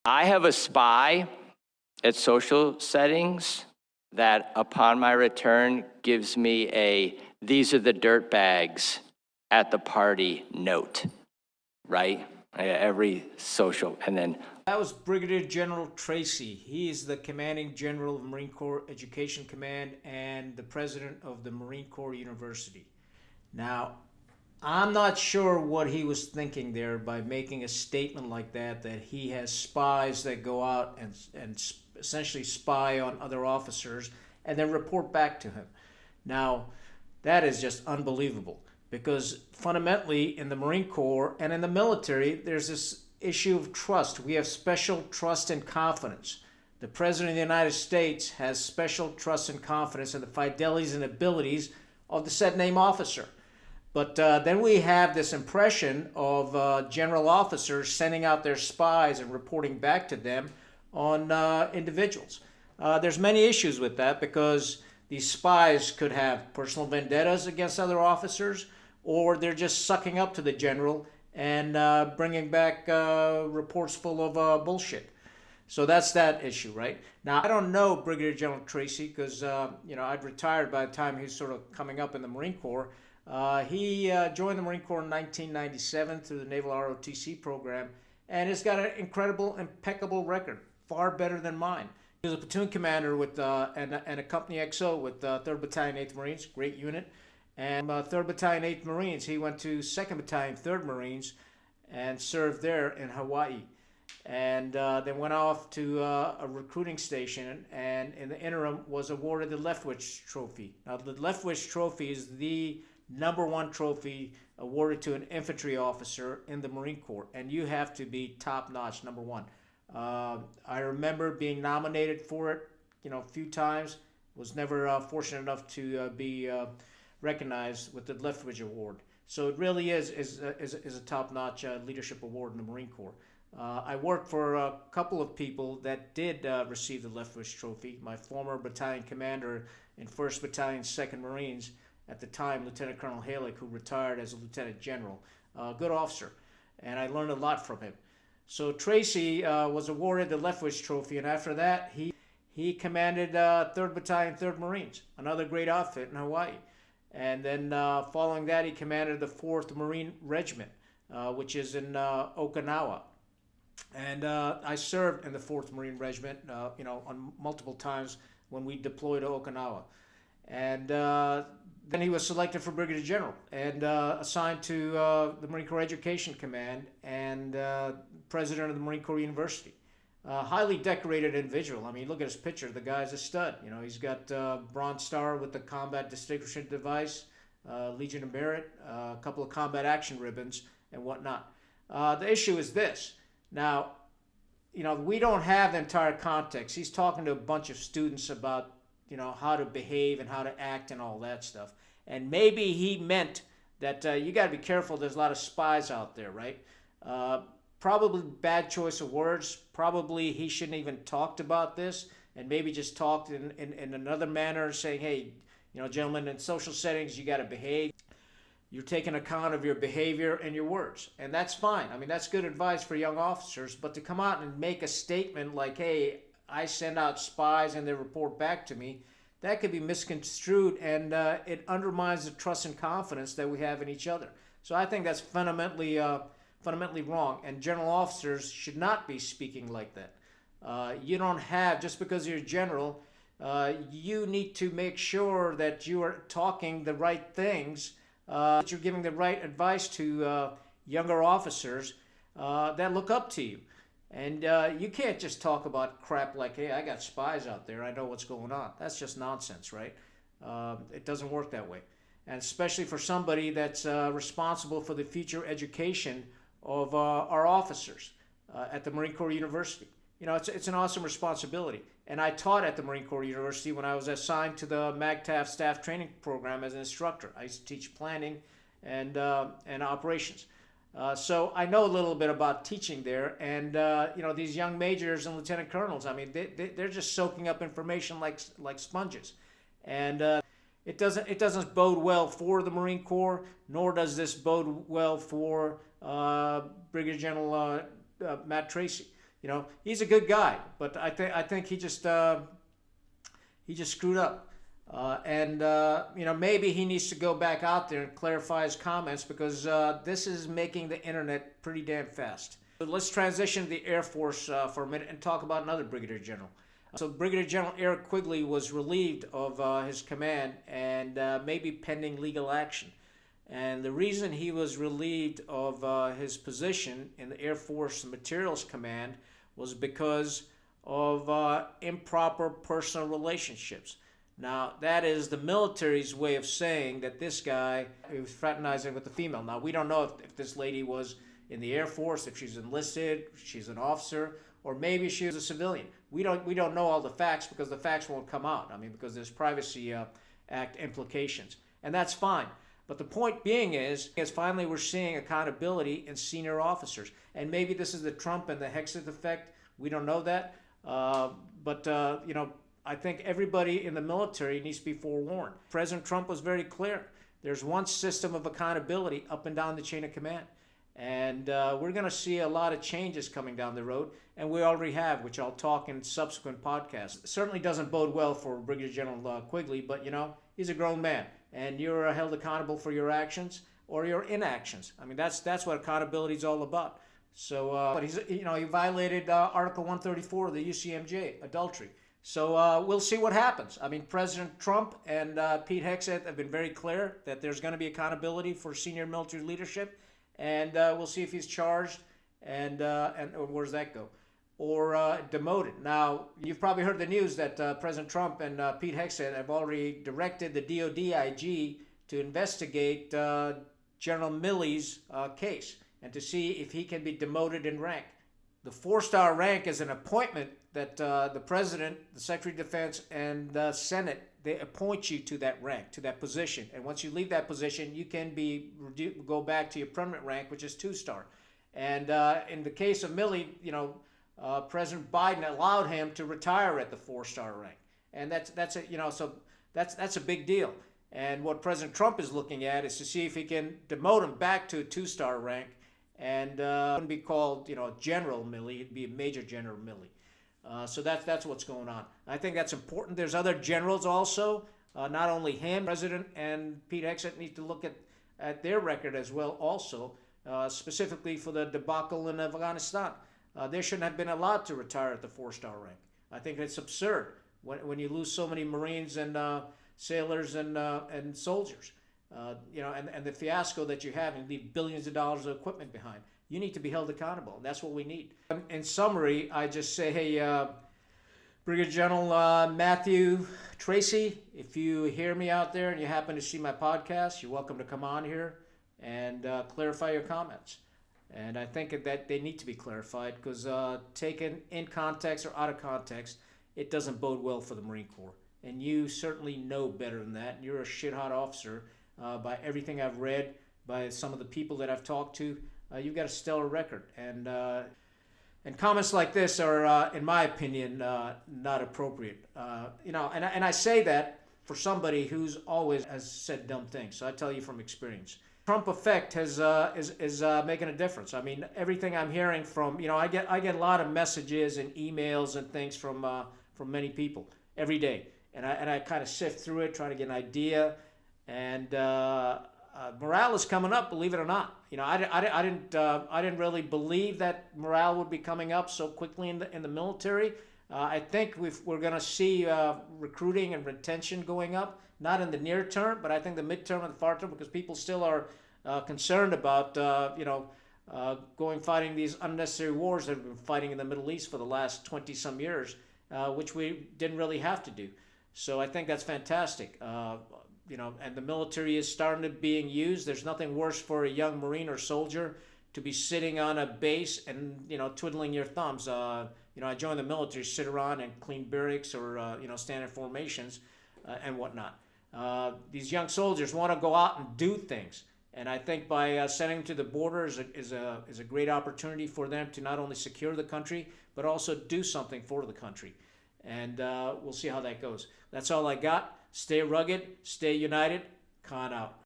I have a spy at social settings that upon my return gives me a "these are the dirt bags at the party" note, right? Every social, and then That was Brigadier General Tracy. He is the commanding general of Marine Corps Education Command and the president of the Marine Corps University. Now, I'm not sure what he was thinking there by making a statement like that he has spies that go out and essentially spy on other officers and then report back to him. Now, that is just unbelievable because fundamentally in the Marine Corps and in the military, there's this issue of trust. We have special trust and confidence. The President of the United States has special trust and confidence in the fidelities and abilities of the said name officer. But then we have this impression of general officers sending out their spies and reporting back to them on individuals. There's many issues with that because these spies could have personal vendettas against other officers, or they're just sucking up to the general and bringing back reports full of bullshit. So that's that issue, right? Now, I don't know Brigadier General Tracy because, I'd retired by the time he was sort of coming up in the Marine Corps. He joined the Marine Corps in 1997 through the Naval ROTC program and has got an incredible, impeccable record, far better than mine. He was a platoon commander with and a company XO with 3rd Battalion, 8th Marines, great unit. And 3rd Battalion, 8th Marines, he went to 2nd Battalion, 3rd Marines and served there in Hawaii. And then went off to a recruiting station and in the interim was awarded the Leftwich Trophy. Now, the Leftwich Trophy is the #1 trophy awarded to an infantry officer in the Marine Corps, and you have to be top-notch, #1. I remember being nominated for it, a few times. Was never fortunate enough to be recognized with the Leftwich Award. So it really is a top-notch leadership award in the Marine Corps. I worked for a couple of people that did receive the Leftwich Trophy. My former battalion commander in 1st Battalion, 2nd Marines, at the time, Lieutenant Colonel Halick, who retired as a lieutenant general. Good officer, and I learned a lot from him. So Tracy was awarded the Leftwich Trophy, and after that, he commanded 3rd Battalion, 3rd Marines, another great outfit in Hawaii. And then following that, he commanded the 4th Marine Regiment, which is in Okinawa. And I served in the 4th Marine Regiment, on multiple times when we deployed to Okinawa. And then he was selected for Brigadier General and assigned to the Marine Corps Education Command and president of the Marine Corps University. Highly decorated individual. I mean, look at his picture. The guy's a stud. He's got Bronze Star with the Combat Distinguishing Device, Legion of Merit, a couple of combat action ribbons, and whatnot. The issue is this. Now, we don't have the entire context. He's talking to a bunch of students about, how to behave and how to act and all that stuff. And maybe he meant that you got to be careful. There's a lot of spies out there, right? Probably bad choice of words. Probably he shouldn't even talked about this and maybe just talked in another manner saying, hey, gentlemen, in social settings, you got to behave. You're taking account of your behavior and your words. And that's fine. I mean, that's good advice for young officers. But to come out and make a statement like, hey, I send out spies and they report back to me, that could be misconstrued and it undermines the trust and confidence that we have in each other. So I think that's fundamentally wrong, and general officers should not be speaking like that. You don't have, just because you're a general, you need to make sure that you are talking the right things, that you're giving the right advice to younger officers that look up to you. And you can't just talk about crap like, hey, I got spies out there, I know what's going on. That's just nonsense, right? It doesn't work that way. And especially for somebody that's responsible for the future education of our officers at the Marine Corps University. It's an awesome responsibility. And I taught at the Marine Corps University when I was assigned to the MAGTAF staff training program as an instructor. I used to teach planning and operations. So I know a little bit about teaching there, and these young majors and lieutenant colonels, I mean, they're just soaking up information like sponges, and it doesn't bode well for the Marine Corps, nor does this bode well for Brigadier General Matt Tracy. he's a good guy, but I think he just screwed up. Maybe he needs to go back out there and clarify his comments, because this is making the internet pretty damn fast. But let's transition to the Air Force for a minute and talk about another Brigadier General. So Brigadier General Eric Quigley was relieved of his command and maybe pending legal action. And the reason he was relieved of his position in the Air Force Materials Command was because of improper personal relationships. Now, that is the military's way of saying that this guy was fraternizing with a female. Now, we don't know if this lady was in the Air Force, if she's enlisted, if she's an officer, or maybe she was a civilian. We don't know all the facts, because the facts won't come out. Because there's Privacy Act implications. And that's fine. But the point being is finally we're seeing accountability in senior officers. And maybe this is the Trump and the Hexet effect. We don't know that. I think everybody in the military needs to be forewarned. President Trump was very clear. There's one system of accountability up and down the chain of command. And we're going to see a lot of changes coming down the road, and we already have, which I'll talk in subsequent podcasts. It certainly doesn't bode well for Brigadier General Quigley, but he's a grown man, and you're held accountable for your actions or your inactions. That's what accountability is all about. So, but he violated Article 134 of the UCMJ, adultery. So we'll see what happens. President Trump and Pete Hegseth have been very clear that there's going to be accountability for senior military leadership, and we'll see if he's charged and where does that go, or demoted. Now, you've probably heard the news that President Trump and Pete Hegseth have already directed the DoD IG to investigate General Milley's case and to see if he can be demoted in rank. The 4-star rank is an appointment that the President, the Secretary of Defense, and the Senate, they appoint you to that rank, to that position. And once you leave that position, you can go back to your permanent rank, which is 2-star. And in the case of Milley, President Biden allowed him to retire at the 4-star rank, and that's a big deal. And what President Trump is looking at is to see if he can demote him back to a 2-star rank. And it wouldn't be called, General Milley. It'd be a Major General Milley. So that's what's going on. I think that's important. There's other generals also, not only him. President and Pete Hegseth need to look at their record as well also, specifically for the debacle in Afghanistan. They shouldn't have been allowed to retire at the 4-star rank. I think it's absurd when you lose so many Marines and sailors and soldiers. And the fiasco that you have, and leave billions of dollars of equipment behind. You need to be held accountable, and that's what we need. In summary, I just say, hey, Brigadier General Matthew Tracy, if you hear me out there and you happen to see my podcast, you're welcome to come on here and clarify your comments. And I think that they need to be clarified, because taken in context or out of context, it doesn't bode well for the Marine Corps. And you certainly know better than that. You're a shit-hot officer. By everything I've read, by some of the people that I've talked to, you've got a stellar record. And comments like this are, in my opinion, not appropriate. And I say that for somebody who's always has said dumb things. So I tell you from experience. Trump effect is making a difference. Everything I'm hearing from, I get a lot of messages and emails and things from many people every day, and I kind of sift through it, trying to get an idea. And morale is coming up, believe it or not. I didn't really believe that morale would be coming up so quickly in the military. I think we're going to see recruiting and retention going up, not in the near term, but I think the midterm and the far term, because people still are concerned about fighting these unnecessary wars that we've been fighting in the Middle East for the last 20-some years, which we didn't really have to do. So I think that's fantastic. And the military is starting to being used. There's nothing worse for a young Marine or soldier to be sitting on a base and, twiddling your thumbs. I joined the military, sit around and clean barracks or, stand in formations and whatnot. These young soldiers want to go out and do things. And I think by sending them to the border is a great opportunity for them to not only secure the country, but also do something for the country. And we'll see how that goes. That's all I got. Stay rugged, stay united. Con out.